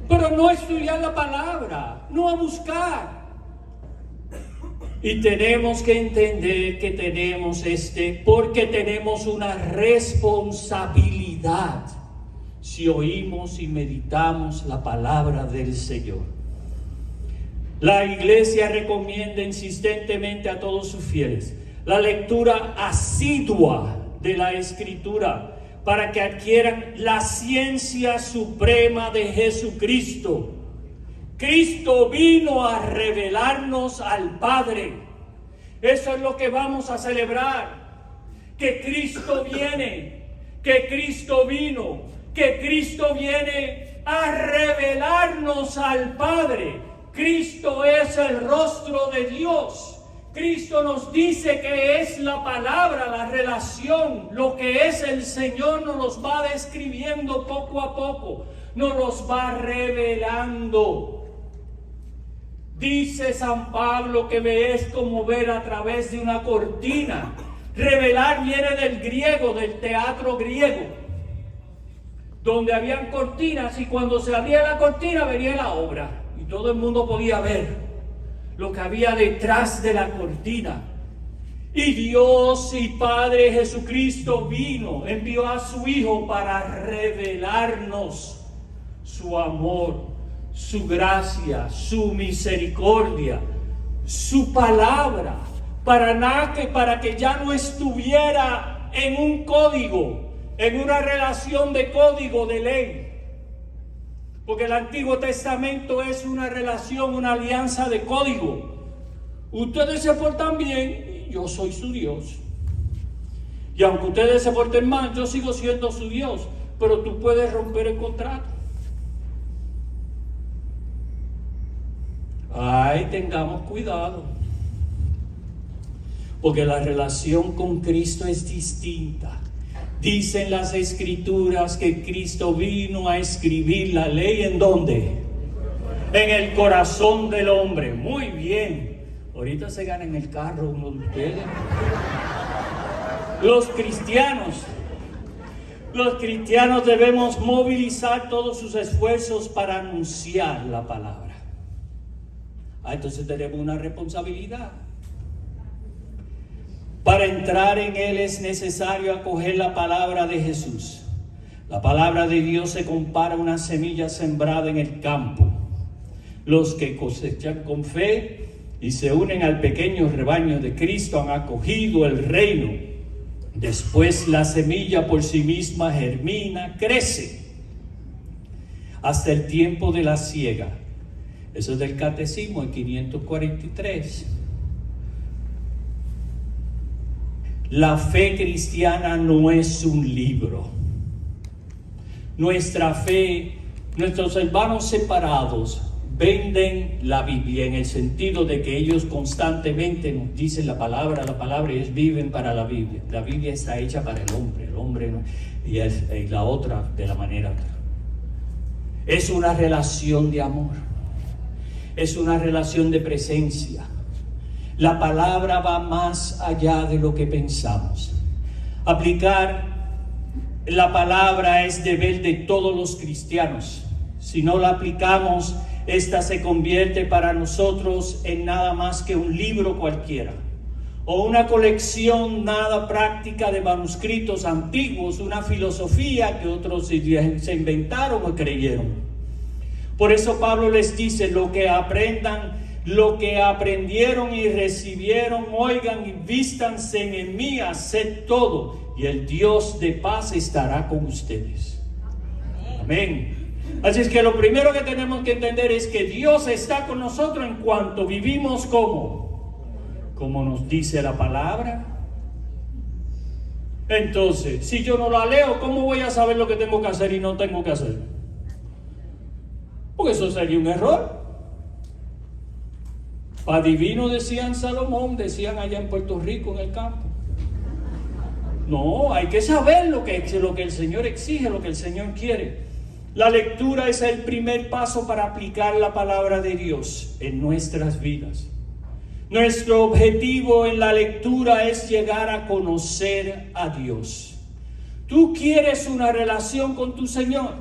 pero no a estudiar la palabra, no a buscar. Y tenemos que entender que tenemos porque tenemos una responsabilidad si oímos y meditamos la palabra del Señor. La iglesia recomienda insistentemente a todos sus fieles la lectura asidua de la Escritura para que adquieran la ciencia suprema de Jesucristo. Cristo vino a revelarnos al Padre. Eso es lo que vamos a celebrar. Que Cristo viene, que Cristo vino, que Cristo viene a revelarnos al Padre. Cristo es el rostro de Dios. Cristo nos dice que es la palabra, la relación, lo que es el Señor nos los va describiendo poco a poco, nos los va revelando. Dice San Pablo que es como ver a través de una cortina. Revelar viene del griego, del teatro griego, donde habían cortinas y cuando se abría la cortina venía la obra y todo el mundo podía ver lo que había detrás de la cortina. Y Dios y Padre Jesucristo envió a su Hijo para revelarnos su amor, su gracia, su misericordia, su palabra, para que ya no estuviera en un código, en una relación de código de ley. Porque el Antiguo Testamento es una relación, una alianza de código. Ustedes se portan bien y yo soy su Dios. Y aunque ustedes se porten mal, yo sigo siendo su Dios. Pero tú puedes romper el contrato. Ay, tengamos cuidado. Porque la relación con Cristo es distinta. Dicen las Escrituras que Cristo vino a escribir la ley ¿en dónde? En el corazón del hombre. Muy bien. Ahorita se gana en el carro uno de ustedes. Los cristianos debemos movilizar todos sus esfuerzos para anunciar la palabra. Entonces tenemos una responsabilidad. Para entrar en Él es necesario acoger la palabra de Jesús. La palabra de Dios se compara a una semilla sembrada en el campo. Los que cosechan con fe y se unen al pequeño rebaño de Cristo han acogido el reino. Después la semilla por sí misma germina, crece, hasta el tiempo de la siega. Eso es del Catecismo, en 543. La fe cristiana no es un libro. Nuestra fe, nuestros hermanos separados venden la Biblia en el sentido de que ellos constantemente nos dicen la palabra y ellos viven para la Biblia. La Biblia está hecha para el hombre no, y la otra de la manera otra. Es una relación de amor, es una relación de presencia. La palabra va más allá de lo que pensamos. Aplicar la palabra es deber de todos los cristianos. Si no la aplicamos, esta se convierte para nosotros en nada más que un libro cualquiera, o una colección nada práctica de manuscritos antiguos, una filosofía que otros se inventaron o creyeron. Por eso Pablo les dice: lo que aprendieron y recibieron, oigan y vístanse en mí, haced todo, y el Dios de paz estará con ustedes. Amén. Así es que lo primero que tenemos que entender es que Dios está con nosotros en cuanto vivimos como nos dice la palabra. Entonces, si yo no la leo, ¿cómo voy a saber lo que tengo que hacer y no tengo que hacer? Porque eso sería un error. Adivino, decían Salomón, decían allá en Puerto Rico, en el campo. No, hay que saber lo que el Señor exige, lo que el Señor quiere. La lectura es el primer paso para aplicar la palabra de Dios en nuestras vidas. Nuestro objetivo en la lectura es llegar a conocer a Dios. Tú quieres una relación con tu Señor.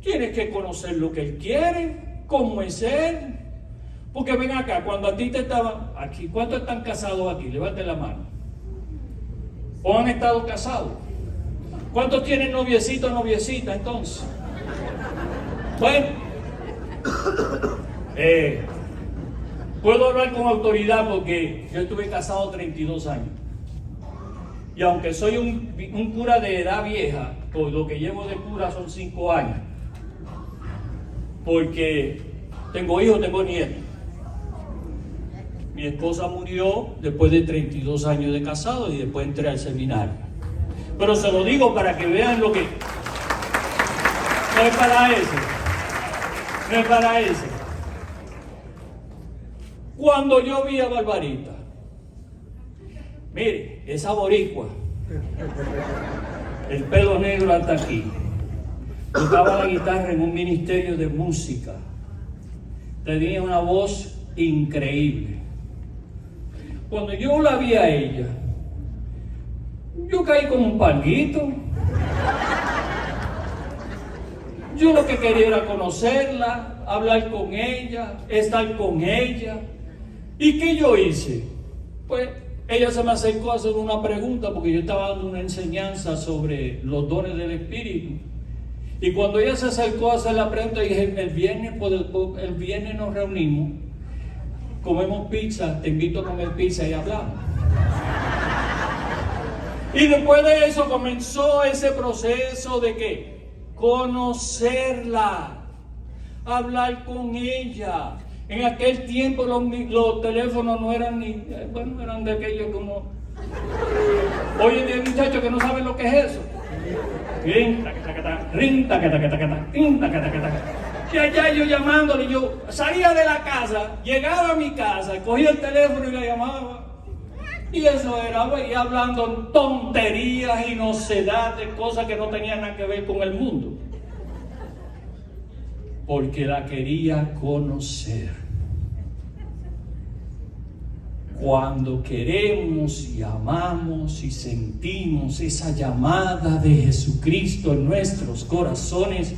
Tienes que conocer lo que Él quiere, cómo es Él. Porque ven acá, cuando a ti te estaban aquí, ¿cuántos están casados aquí? Levanten la mano. ¿O han estado casados? ¿Cuántos tienen noviecito o noviecita entonces? Bueno, puedo hablar con autoridad porque yo estuve casado 32 años. Y aunque soy un cura de edad vieja, pues lo que llevo de cura son 5 años. Porque tengo hijos, tengo nietos. Mi esposa murió después de 32 años de casado y después entré al seminario. Pero se lo digo para que vean lo que... No es para eso. No es para eso. Cuando yo vi a Barbarita, mire, esa boricua, el pelo negro hasta aquí, tocaba la guitarra en un ministerio de música, tenía una voz increíble. Cuando yo la vi a ella, yo caí como un panguito. Yo lo que quería era conocerla, hablar con ella, estar con ella. ¿Y qué yo hice? Pues ella se me acercó a hacer una pregunta porque yo estaba dando una enseñanza sobre los dones del Espíritu. Y cuando ella se acercó a hacer la pregunta, dije, el viernes nos reunimos, comemos pizza, te invito a comer pizza y hablamos. Y después de eso comenzó ese proceso de ¿qué? Conocerla, hablar con ella. En aquel tiempo los teléfonos no eran ni, bueno, eran de aquellos como... Hoy en día hay muchachos que no saben lo que es eso. Y allá yo llamándole, yo salía de la casa, llegaba a mi casa, cogía el teléfono y la llamaba. Y eso era, y hablando tonterías y nocedades, cosas que no tenían nada que ver con el mundo. Porque la quería conocer. Cuando queremos y amamos y sentimos esa llamada de Jesucristo en nuestros corazones,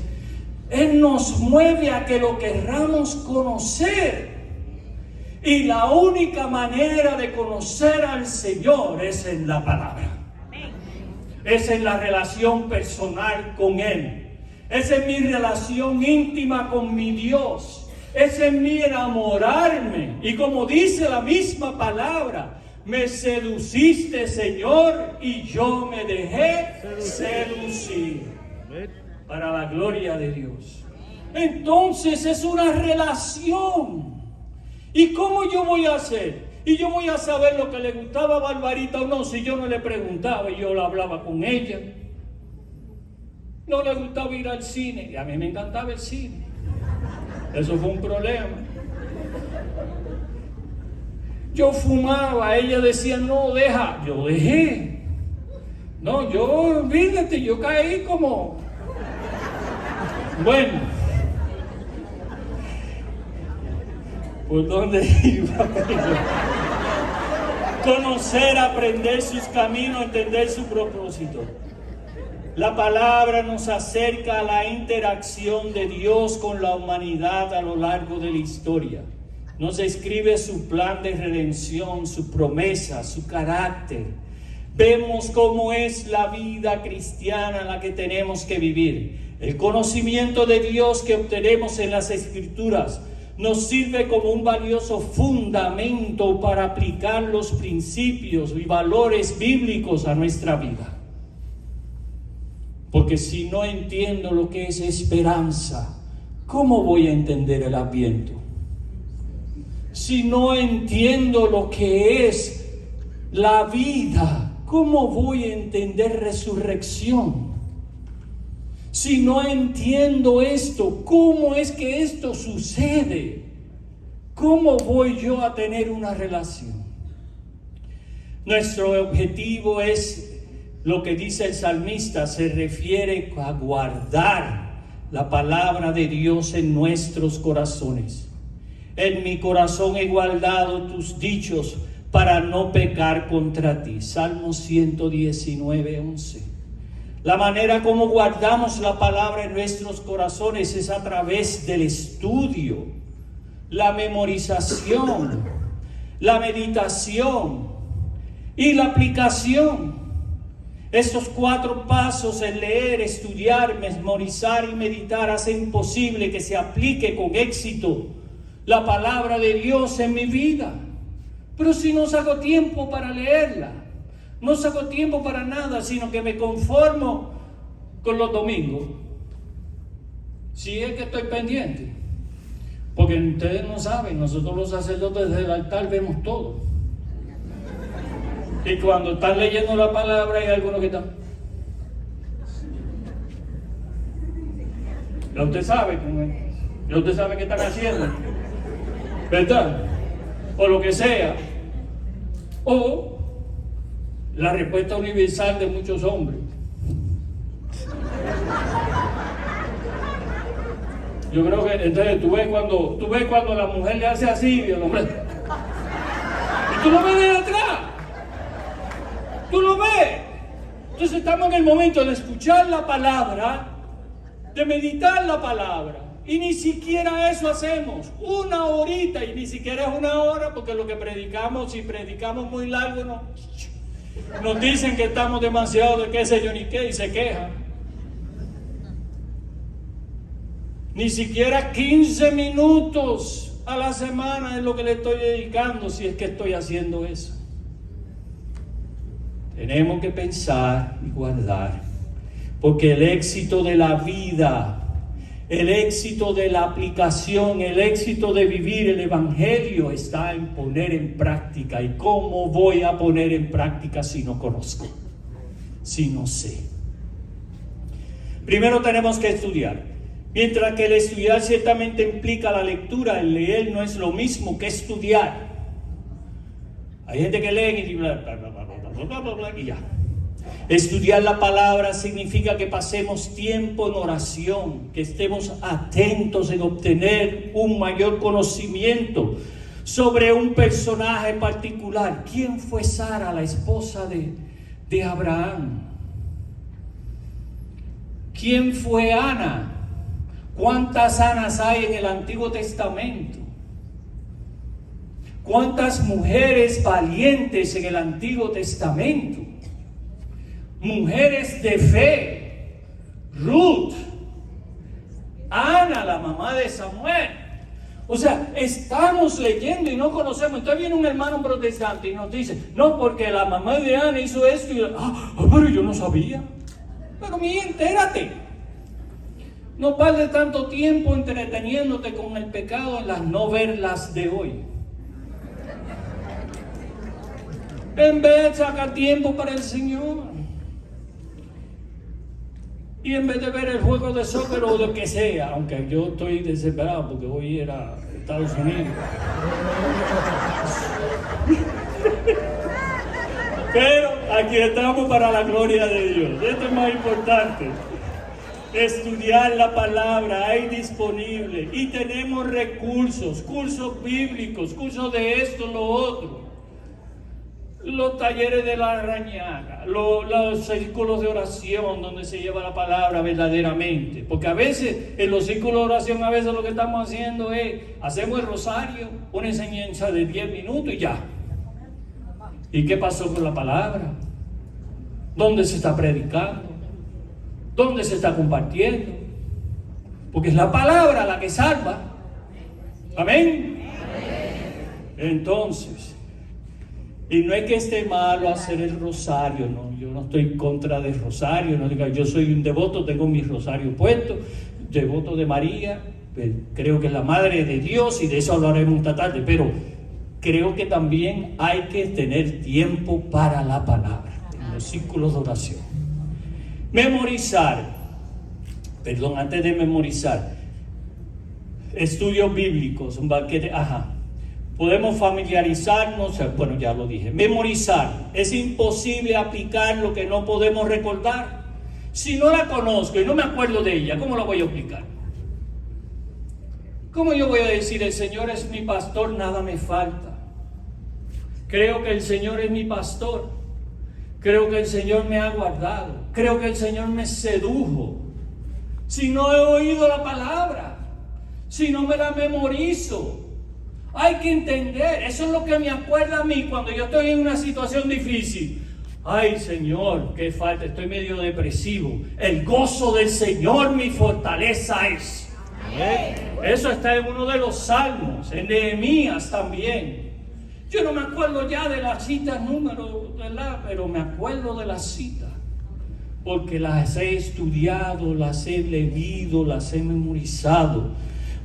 Él nos mueve a que lo querramos conocer. Y la única manera de conocer al Señor es en la palabra. Es en la relación personal con Él. Es en mi relación íntima con mi Dios. Es en mi enamorarme. Y como dice la misma palabra, me seduciste, Señor, y yo me dejé seducir. Para la gloria de Dios. Entonces es una relación. ¿Y cómo yo voy a hacer? Y yo voy a saber lo que le gustaba a Barbarita o no si yo no le preguntaba y yo la hablaba con ella. No le gustaba ir al cine y a mí me encantaba el cine. Eso fue un problema. Yo fumaba, ella decía no, deja. Yo dejé. No, yo, fíjate, yo caí como... Bueno, ¿por dónde iba? Conocer, aprender sus caminos, entender su propósito. La palabra nos acerca a la interacción de Dios con la humanidad a lo largo de la historia. Nos describe su plan de redención, su promesa, su carácter. Vemos cómo es la vida cristiana la que tenemos que vivir. El conocimiento de Dios que obtenemos en las Escrituras nos sirve como un valioso fundamento para aplicar los principios y valores bíblicos a nuestra vida. Porque si no entiendo lo que es esperanza, ¿cómo voy a entender el Adviento? Si no entiendo lo que es la vida, ¿cómo voy a entender resurrección? Si no entiendo esto, ¿cómo es que esto sucede? ¿Cómo voy yo a tener una relación? Nuestro objetivo es lo que dice el salmista, se refiere a guardar la palabra de Dios en nuestros corazones. En mi corazón he guardado tus dichos para no pecar contra ti. Salmo 119:11. La manera como guardamos la palabra en nuestros corazones es a través del estudio, la memorización, la meditación y la aplicación. Estos 4 pasos, el leer, estudiar, memorizar y meditar, hacen posible que se aplique con éxito la palabra de Dios en mi vida. Pero si no saco tiempo para leerla, no saco tiempo para nada, sino que me conformo con los domingos, si es que estoy pendiente. Porque ustedes no saben, nosotros los sacerdotes del altar vemos todo. Y cuando están leyendo la palabra hay algunos que están... Ya usted sabe qué están haciendo, ¿verdad? O lo que sea. O la respuesta universal de muchos hombres. Yo creo que entonces tú ves cuando la mujer le hace así y el hombre... Y tú lo ves de atrás. Tú lo ves. Entonces estamos en el momento de escuchar la palabra, de meditar la palabra. Y ni siquiera eso hacemos. 1 horita, y ni siquiera es 1 hora, porque lo que predicamos, si predicamos muy largo, no, nos dicen que estamos demasiado de qué sé yo ni qué, y se quejan. Ni siquiera 15 minutos a la semana es lo que le estoy dedicando, si es que estoy haciendo eso. Tenemos que pensar y guardar, porque el éxito de la vida, el éxito de la aplicación, el éxito de vivir el Evangelio está en poner en práctica. ¿Y cómo voy a poner en práctica si no conozco? Si no sé. Primero tenemos que estudiar. Mientras que el estudiar ciertamente implica la lectura, el leer no es lo mismo que estudiar. Hay gente que lee y bla, bla, bla, bla, bla, bla, bla, y ya. Estudiar la palabra significa que pasemos tiempo en oración, que estemos atentos en obtener un mayor conocimiento sobre un personaje particular. ¿Quién fue Sara, la esposa de Abraham? ¿Quién fue Ana? ¿Cuántas Anas hay en el Antiguo Testamento? ¿Cuántas mujeres valientes en el Antiguo Testamento? Mujeres de fe. Ruth, Ana, la mamá de Samuel. O sea, estamos leyendo y no conocemos. Entonces viene un hermano protestante y nos dice, no, porque la mamá de Ana hizo esto y pero yo no sabía. Pero mira, entérate. No pierdas tanto tiempo entreteniéndote con el pecado en las novelas de hoy. En vez, saca tiempo para el Señor. Y en vez de ver el juego de soccer o lo que sea, aunque yo estoy desesperado porque voy a ir a Estados Unidos. Pero aquí estamos para la gloria de Dios. Esto es más importante. Estudiar la palabra hay disponible. Y tenemos recursos, cursos bíblicos, cursos de esto, lo otro. Los talleres de la Rañaga, los círculos de oración donde se lleva la palabra verdaderamente. Porque a veces, en los círculos de oración, a veces lo que estamos haciendo es, hacemos el rosario, una enseñanza de 10 minutos y ya. ¿Y qué pasó con la palabra? ¿Dónde se está predicando? ¿Dónde se está compartiendo? Porque es la palabra la que salva. Amén. Entonces, y no es que esté malo hacer el rosario, no, yo no estoy en contra del rosario, no diga, yo soy un devoto, tengo mi rosario puesto, devoto de María, creo que es la Madre de Dios y de eso hablaremos esta tarde, pero creo que también hay que tener tiempo para la palabra, en los círculos de oración. Antes de memorizar, estudios bíblicos, un banquete, podemos familiarizarnos, bueno, ya lo dije. Memorizar. Es imposible aplicar lo que no podemos recordar. Si no la conozco y no me acuerdo de ella, ¿cómo la voy a aplicar? ¿Cómo yo voy a decir, el Señor es mi pastor, nada me falta? Creo que el Señor es mi pastor. Creo que el Señor me ha guardado. creo que el Señor me sedujo. Si no he oído la palabra, si no me la memorizo. Hay que entender, eso es lo que me acuerda a mí cuando yo estoy en una situación difícil. Ay, Señor, qué falta, estoy medio depresivo. El gozo del Señor mi fortaleza es. Eso está en uno de los salmos, en Nehemías también. Yo no me acuerdo ya de las citas números, ¿verdad? Pero me acuerdo de las citas, porque las he estudiado, las he leído, las he memorizado.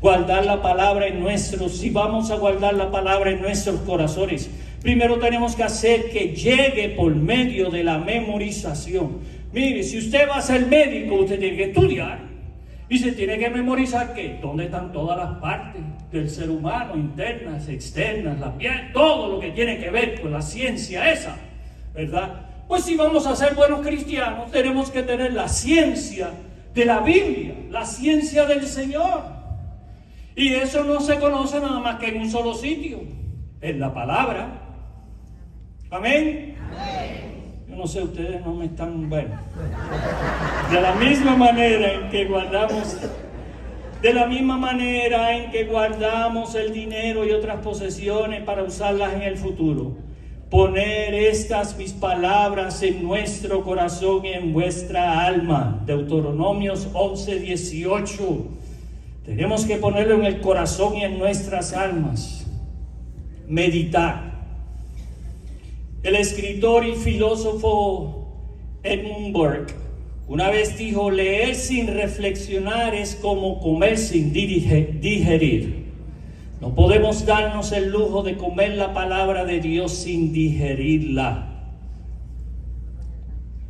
Guardar la palabra en nuestros, si vamos a guardar la palabra en nuestros corazones, primero tenemos que hacer que llegue por medio de la memorización. Mire, si usted va a ser médico, usted tiene que estudiar y se tiene que memorizar que dónde están todas las partes del ser humano, internas, externas, la piel, todo lo que tiene que ver con la ciencia esa, ¿verdad? Pues si vamos a ser buenos cristianos, tenemos que tener la ciencia de la Biblia, la ciencia del Señor. Y eso no se conoce nada más que en un solo sitio, en la palabra. Amén. Yo no sé, ustedes no me están, bueno. De la misma manera en que guardamos el dinero y otras posesiones para usarlas en el futuro, poner estas mis palabras en nuestro corazón y en vuestra alma. Deuteronomios 11:18. Tenemos que ponerlo en el corazón y en nuestras almas. Meditar. El escritor y filósofo Edmund Burke una vez dijo: leer sin reflexionar es como comer sin digerir. No podemos darnos el lujo de comer la palabra de Dios sin digerirla.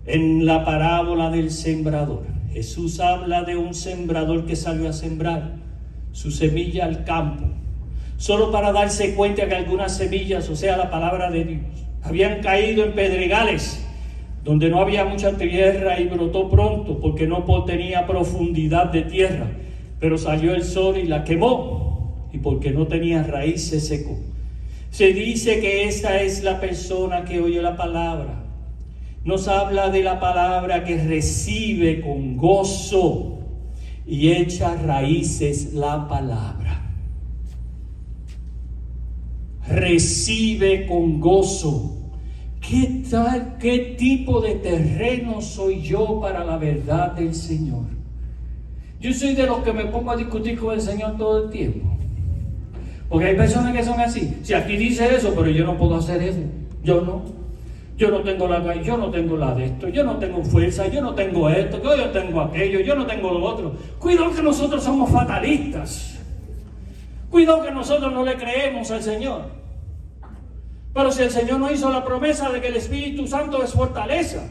En la parábola del sembrador, Jesús habla de un sembrador que salió a sembrar su semilla al campo, solo para darse cuenta que algunas semillas, o sea, la palabra de Dios, habían caído en pedregales donde no había mucha tierra y brotó pronto porque no tenía profundidad de tierra, pero salió el sol y la quemó, y porque no tenía raíz se secó. Se dice que esta es la persona que oye la palabra. Nos habla de la palabra que recibe con gozo y echa raíces la palabra. Recibe con gozo. ¿Qué tal? ¿Qué tipo de terreno soy yo para la verdad del Señor? Yo soy de los que me pongo a discutir con el Señor todo el tiempo. Porque hay personas que son así. Si aquí dice eso, pero yo no puedo hacer eso. Yo no tengo la de esto, yo no tengo fuerza, yo no tengo esto, yo tengo aquello, yo no tengo lo otro. Cuidado que nosotros somos fatalistas. Cuidado que nosotros no le creemos al Señor. Pero si el Señor nos hizo la promesa de que el Espíritu Santo es fortaleza,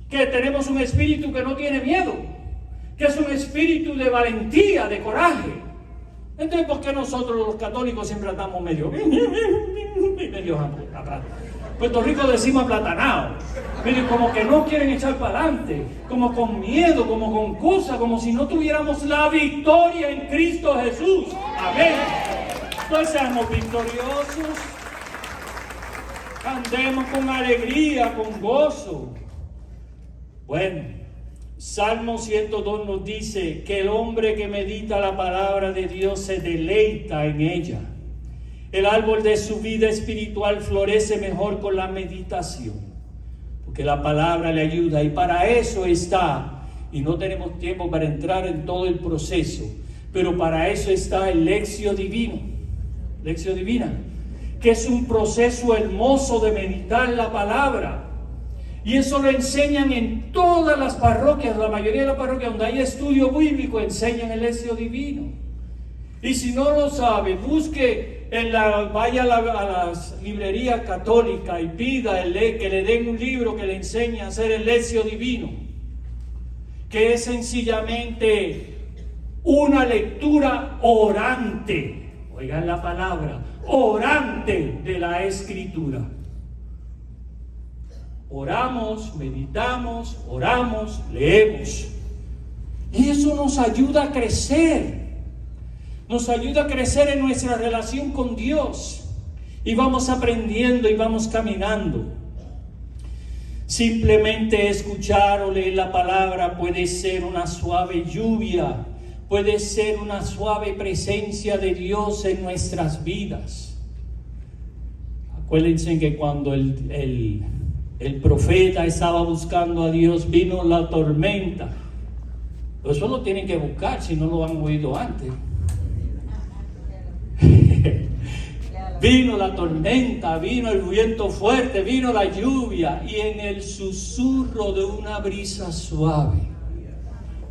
que tenemos un espíritu que no tiene miedo, que es un espíritu de valentía, de coraje. Entonces, ¿por qué nosotros los católicos siempre andamos medio atrás? Puerto Rico decimos aplatanado, como que no quieren echar para adelante, como con miedo, como con cosa, como si no tuviéramos la victoria en Cristo Jesús. Amén. Entonces seamos victoriosos, andemos con alegría, con gozo. Bueno, Salmo 102 nos dice que el hombre que medita la palabra de Dios se deleita en ella. El árbol de su vida espiritual florece mejor con la meditación, porque la palabra le ayuda, y para eso está, y no tenemos tiempo para entrar en todo el proceso, pero para eso está el Lección Divina, que es un proceso hermoso de meditar la palabra. Y eso lo enseñan en todas las parroquias, la mayoría de las parroquias donde hay estudio bíblico enseñan el Lección Divino. Y si no lo sabe, busque vaya a las librerías católicas y pida que le den un libro que le enseñe a hacer el Lección Divino, que es sencillamente una lectura orante, oigan la palabra, orante de la Escritura. Oramos, meditamos, oramos, leemos. Y eso nos ayuda a crecer. Nos ayuda a crecer en nuestra relación con Dios. Y vamos aprendiendo y vamos caminando. Simplemente escuchar o leer la palabra puede ser una suave lluvia, puede ser una suave presencia de Dios en nuestras vidas. Acuérdense que cuando el profeta estaba buscando a Dios, vino la tormenta. Eso lo tienen que buscar si no lo han oído antes. Vino la tormenta, vino el viento fuerte, vino la lluvia, y en el susurro de una brisa suave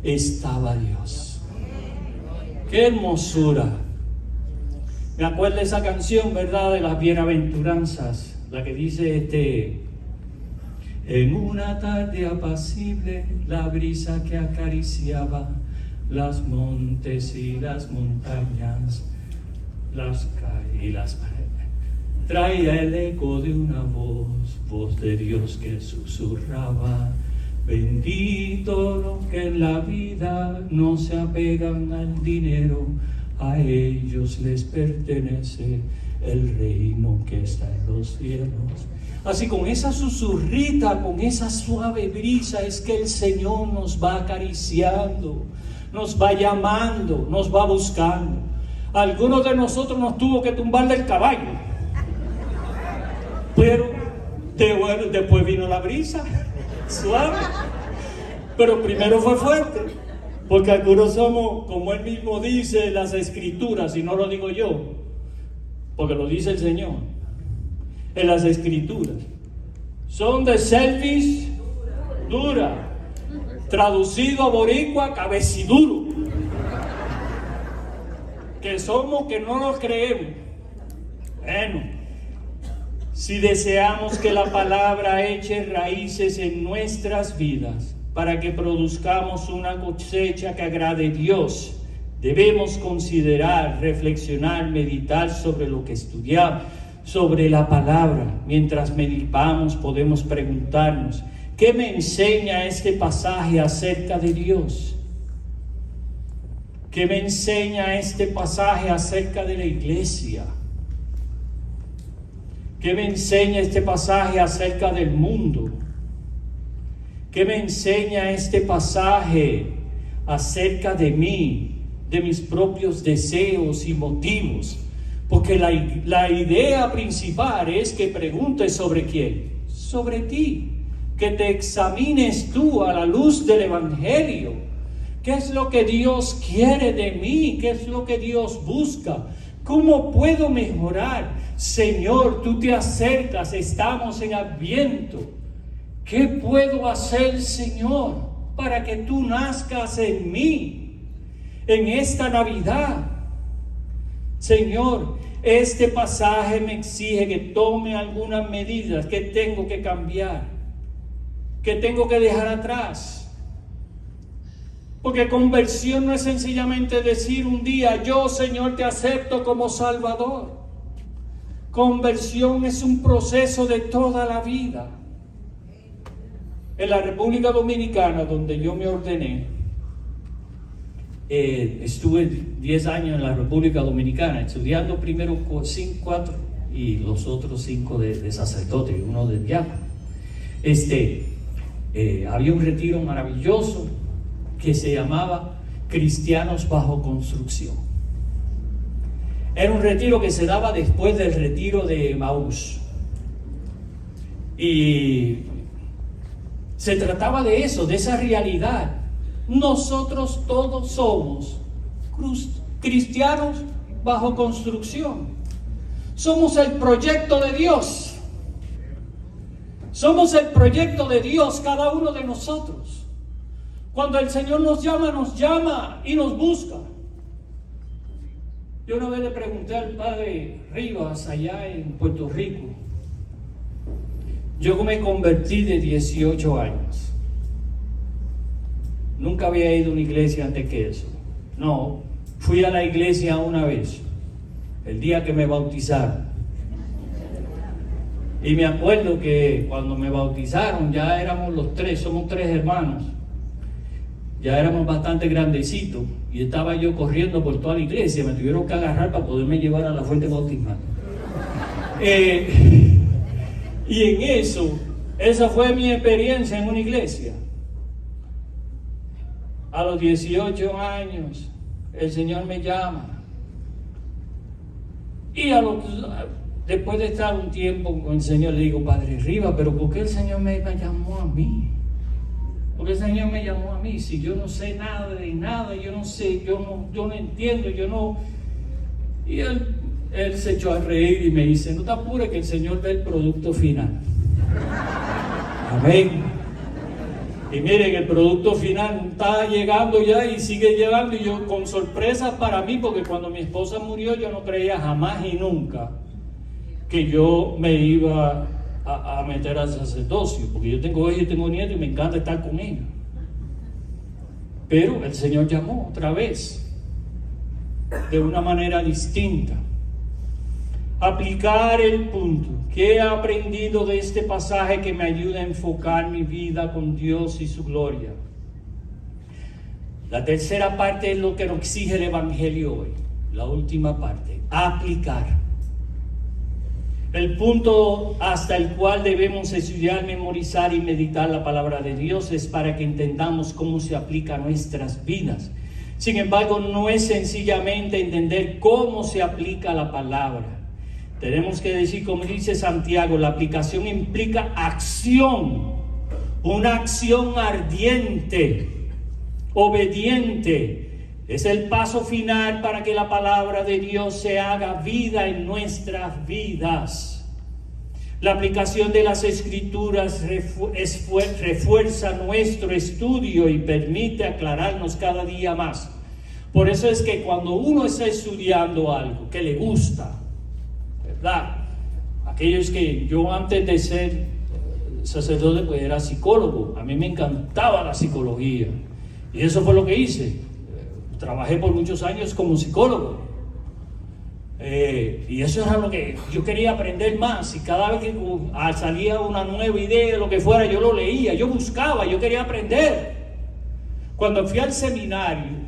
estaba Dios. ¡Qué hermosura! Me acuerdo esa canción, ¿verdad?, de las bienaventuranzas, la que dice en una tarde apacible, la brisa que acariciaba las montes y las montañas, las calles y las paredes, traía el eco de una voz de Dios que susurraba: bendito los que en la vida no se apegan al dinero, a ellos les pertenece el reino que está en los cielos. Así, con esa susurrita, con esa suave brisa, es que el Señor nos va acariciando, nos va llamando, nos va buscando. Algunos de nosotros tuvo que tumbar del caballo, pero después vino la brisa suave, pero primero fue fuerte, porque algunos somos, como Él mismo dice en las Escrituras, y no lo digo yo, porque lo dice el Señor en las Escrituras, son de cerviz dura, traducido a boricua, cabeciduro. Que somos, que no nos creemos. Bueno, si deseamos que la palabra eche raíces en nuestras vidas para que produzcamos una cosecha que agrade a Dios, debemos considerar, reflexionar, meditar sobre lo que estudiamos, sobre la palabra. Mientras meditamos, podemos preguntarnos: ¿qué me enseña este pasaje acerca de Dios? ¿Qué me enseña este pasaje acerca de la iglesia? ¿Qué me enseña este pasaje acerca del mundo? ¿Qué me enseña este pasaje acerca de mí, de mis propios deseos y motivos? Porque la idea principal es que preguntes sobre quién, sobre ti, que te examines tú a la luz del Evangelio. ¿Qué es lo que Dios quiere de mí? ¿Qué es lo que Dios busca? ¿Cómo puedo mejorar? Señor, tú te acercas, estamos en Adviento. ¿Qué puedo hacer, Señor, para que tú nazcas en mí en esta Navidad? Señor, este pasaje me exige que tome algunas medidas que tengo que cambiar, que tengo que dejar atrás. Porque conversión no es sencillamente decir un día: yo, Señor, te acepto como Salvador. Conversión es un proceso de toda la vida. En la República Dominicana, donde yo me ordené, estuve 10 años en la República Dominicana, estudiando primero 4 y los otros 5 de sacerdote y uno de diácono. Había un retiro maravilloso que se llamaba Cristianos Bajo Construcción. Era un retiro que se daba después del retiro de Emaús. Y se trataba de eso, de esa realidad. Nosotros todos somos cristianos bajo construcción. Somos el proyecto de Dios. Somos el proyecto de Dios, cada uno de nosotros. Cuando el Señor nos llama y nos busca. Yo una vez le pregunté al padre Rivas allá en Puerto Rico. Yo me convertí de 18 años. Nunca había ido a una iglesia antes que eso. No, fui a la iglesia una vez, el día que me bautizaron. Y me acuerdo que cuando me bautizaron ya éramos los 3, somos 3 hermanos. Ya éramos bastante grandecitos y estaba yo corriendo por toda la iglesia. Me tuvieron que agarrar para poderme llevar a la fuente bautismal. Y en eso Esa fue mi experiencia en una iglesia. A los 18 años, el Señor me llama. Y después de estar un tiempo con el Señor, le digo, Padre Rivas, pero ¿por qué el Señor me llamó a mí? ¿Por qué el Señor me llamó a mí? Si yo no sé nada de nada, yo no sé, yo no entiendo, yo no... Y él se echó a reír y me dice, no te apures que el Señor ve el producto final. Amén. Y miren, el producto final está llegando ya y sigue llegando, y yo con sorpresas para mí, porque cuando mi esposa murió yo no creía jamás y nunca que yo me iba a meter al sacerdocio, porque yo tengo hijos y tengo nietos y me encanta estar con ellos. Pero el Señor llamó otra vez, de una manera distinta. Aplicar el punto. ¿Qué he aprendido de este pasaje que me ayuda a enfocar mi vida con Dios y su gloria? La tercera parte es lo que nos exige el Evangelio hoy. La última parte, aplicar. El punto hasta el cual debemos estudiar, memorizar y meditar la palabra de Dios es para que entendamos cómo se aplica a nuestras vidas. Sin embargo, no es sencillamente entender cómo se aplica la palabra. Tenemos que decir, como dice Santiago, la aplicación implica acción, una acción ardiente, obediente. Es el paso final para que la palabra de Dios se haga vida en nuestras vidas. La aplicación de las Escrituras refuerza nuestro estudio y permite aclararnos cada día más. Por eso es que cuando uno está estudiando algo que le gusta, ¿verdad? Aquellos que yo antes de ser sacerdote pues era psicólogo, a mí me encantaba la psicología y eso fue lo que hice. Trabajé por muchos años como psicólogo y eso era lo que yo quería aprender más, y cada vez que salía una nueva idea, lo que fuera, yo lo leía, yo buscaba, yo quería aprender. Cuando fui al seminario,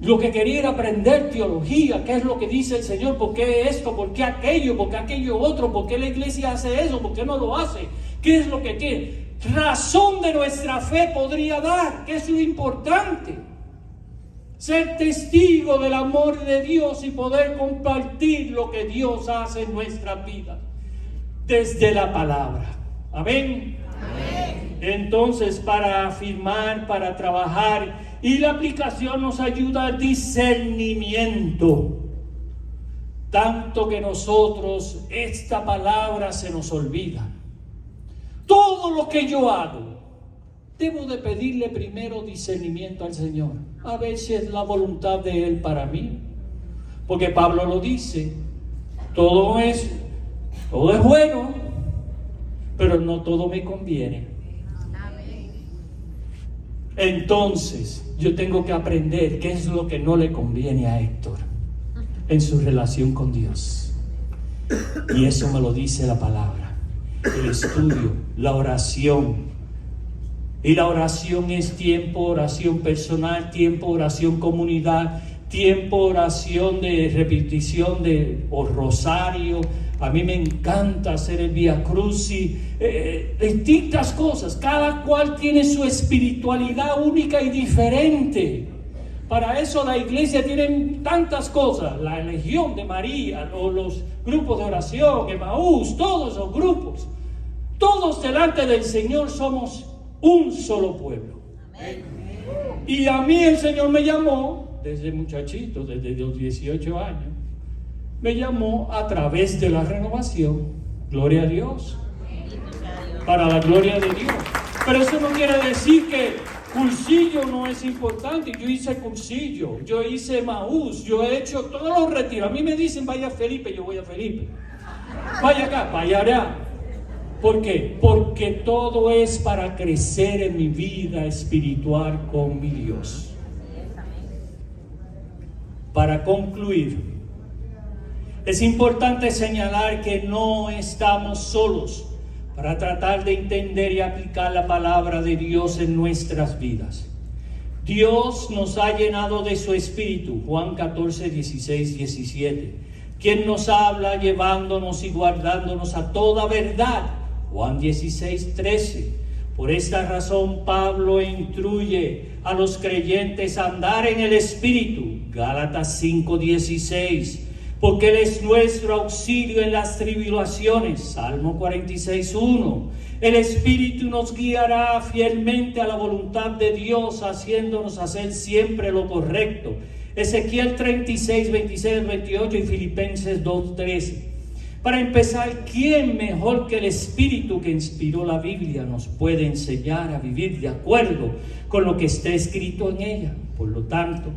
lo que quería era aprender teología, qué es lo que dice el Señor, por qué esto, por qué aquello otro, por qué la iglesia hace eso, por qué no lo hace, qué es lo que tiene. Razón de nuestra fe podría dar, que es lo importante. Ser testigo del amor de Dios y poder compartir lo que Dios hace en nuestras vidas desde la palabra. Amén. Amén. Entonces, para afirmar, para trabajar, y la aplicación nos ayuda al discernimiento. Tanto que nosotros, esta palabra se nos olvida. Todo lo que yo hago, debo de pedirle primero discernimiento al Señor, a ver si es la voluntad de Él para mí. Porque Pablo lo dice, todo es bueno, pero no todo me conviene. Entonces, yo tengo que aprender qué es lo que no le conviene a Héctor en su relación con Dios. Y eso me lo dice la palabra, el estudio, la oración. Y la oración es tiempo, oración personal, tiempo, oración comunidad, tiempo, oración de repetición o rosario. A mí me encanta hacer el Vía Crucis, distintas cosas. Cada cual tiene su espiritualidad única y diferente. Para eso la iglesia tiene tantas cosas. La Legión de María, o los grupos de oración, Emaús, todos esos grupos. Todos delante del Señor somos un solo pueblo. Amén. Y a mí el Señor me llamó, desde muchachito, desde los 18 años, me llamó a través de la renovación. Gloria a Dios. Para la gloria de Dios. Pero eso no quiere decir que cursillo no es importante. Yo hice cursillo, yo hice Emaús, yo he hecho todos los retiros. A mí me dicen vaya a Felipe, yo voy a Felipe. Vaya acá, vaya allá. ¿Por qué? Porque todo es para crecer en mi vida espiritual con mi Dios. Para concluir, es importante señalar que no estamos solos para tratar de entender y aplicar la palabra de Dios en nuestras vidas. Dios nos ha llenado de su Espíritu, Juan 14, 16, 17, quien nos habla llevándonos y guardándonos a toda verdad. Juan 16:13. Por esta razón Pablo instruye a los creyentes a andar en el Espíritu. Gálatas 5:16. Porque Él es nuestro auxilio en las tribulaciones. Salmo 46:1. El Espíritu nos guiará fielmente a la voluntad de Dios, haciéndonos hacer siempre lo correcto. Ezequiel 36:26-28 y Filipenses 2:13. Para empezar, ¿quién mejor que el Espíritu que inspiró la Biblia nos puede enseñar a vivir de acuerdo con lo que está escrito en ella? Por lo tanto,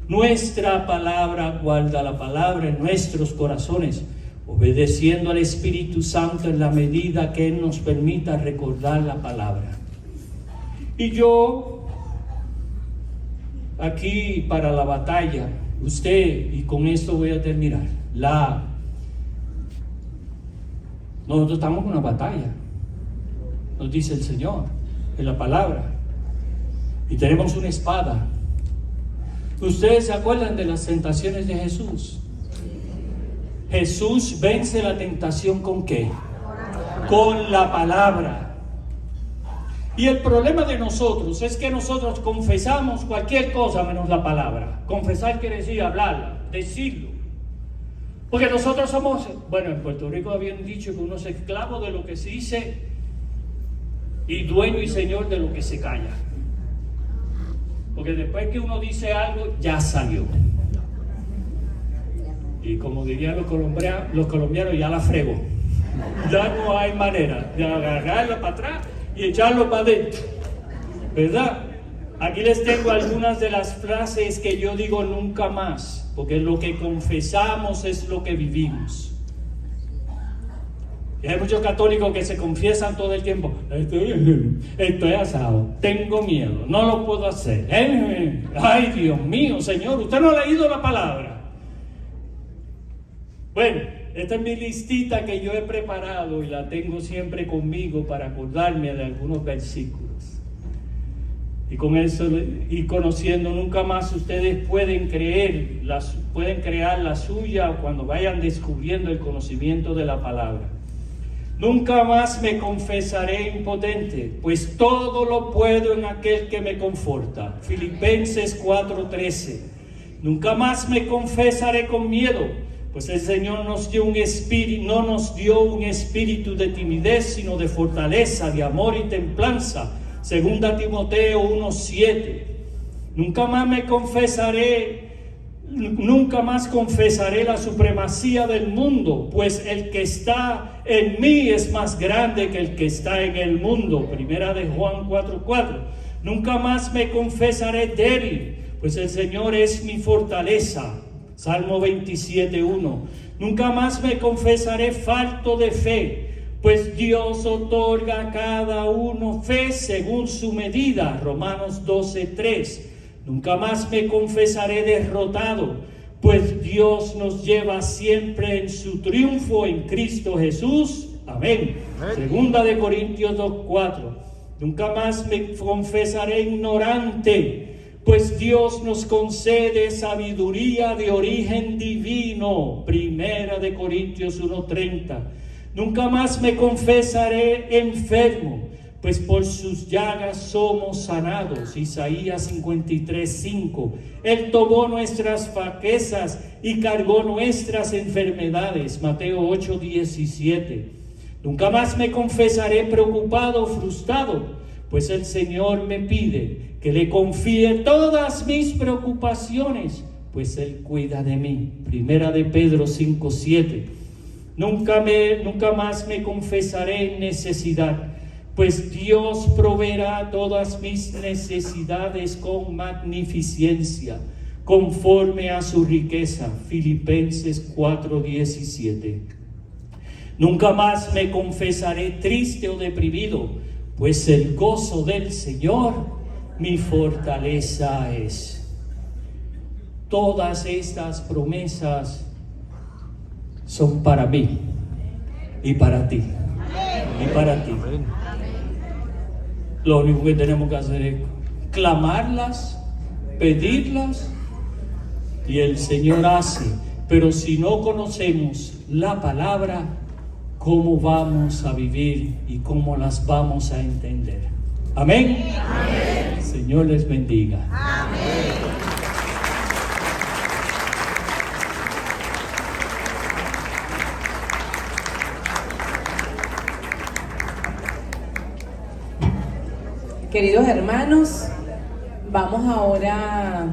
nuestra palabra guarda la palabra en nuestros corazones, obedeciendo al Espíritu Santo en la medida que Él nos permita recordar la palabra. Y yo, aquí para la batalla, usted, y con esto voy a terminar, nosotros estamos en una batalla, nos dice el Señor en la palabra, y tenemos una espada. ¿Ustedes se acuerdan de las tentaciones de Jesús? Jesús vence la tentación ¿con qué? Con la palabra. Y el problema de nosotros es que nosotros confesamos cualquier cosa menos la palabra. Confesar quiere decir hablarla, decirlo. Porque nosotros somos, bueno, en Puerto Rico habían dicho que uno es esclavo de lo que se dice y dueño y señor de lo que se calla. Porque después que uno dice algo, ya salió. Y como dirían los colombianos, ya la fregó. Ya no hay manera de agarrarla para atrás y echarlo para adentro. ¿Verdad? Aquí les tengo algunas de las frases que yo digo nunca más, porque lo que confesamos es lo que vivimos. Y hay muchos católicos que se confiesan todo el tiempo: estoy asado, tengo miedo, no lo puedo hacer. Ay, Dios mío, Señor, usted no ha leído la palabra. Bueno, esta es mi listita que yo he preparado y la tengo siempre conmigo para acordarme de algunos versículos. Y con eso, y conociendo nunca más, ustedes pueden crear la suya cuando vayan descubriendo el conocimiento de la palabra. Nunca más me confesaré impotente, pues todo lo puedo en aquel que me conforta. Filipenses 4:13. Nunca más me confesaré con miedo, pues el Señor no nos dio un espíritu de timidez, sino de fortaleza, de amor y templanza. Segunda Timoteo 1:7. Nunca más confesaré la supremacía del mundo, pues el que está en mí es más grande que el que está en el mundo. Primera de Juan 4:4. Nunca más me confesaré débil, pues el Señor es mi fortaleza. Salmo 27:1. Nunca más me confesaré falto de fe, pues Dios otorga a cada uno fe según su medida. Romanos 12:3. Nunca más me confesaré derrotado, pues Dios nos lleva siempre en su triunfo en Cristo Jesús. Amén. Segunda de Corintios 2:4. Nunca más me confesaré ignorante, pues Dios nos concede sabiduría de origen divino. Primera de Corintios 1:30. Nunca más me confesaré enfermo, pues por sus llagas somos sanados. Isaías 53:5. Él tomó nuestras flaquezas y cargó nuestras enfermedades. Mateo 8:17. Nunca más me confesaré preocupado o frustrado, pues el Señor me pide que le confíe todas mis preocupaciones, pues Él cuida de mí. Primera de Pedro 5:7. Nunca más me confesaré en necesidad, pues Dios proveerá todas mis necesidades con magnificencia, conforme a su riqueza. Filipenses 4:17. Nunca más me confesaré triste o deprimido, pues el gozo del Señor mi fortaleza es. Todas estas promesas son para mí y para ti. Y para ti. Lo único que tenemos que hacer es clamarlas, pedirlas, y el Señor hace. Pero si no conocemos la palabra, cómo vamos a vivir y cómo las vamos a entender. Amén. Amén. Señor les bendiga. Amén. Queridos hermanos, vamos ahora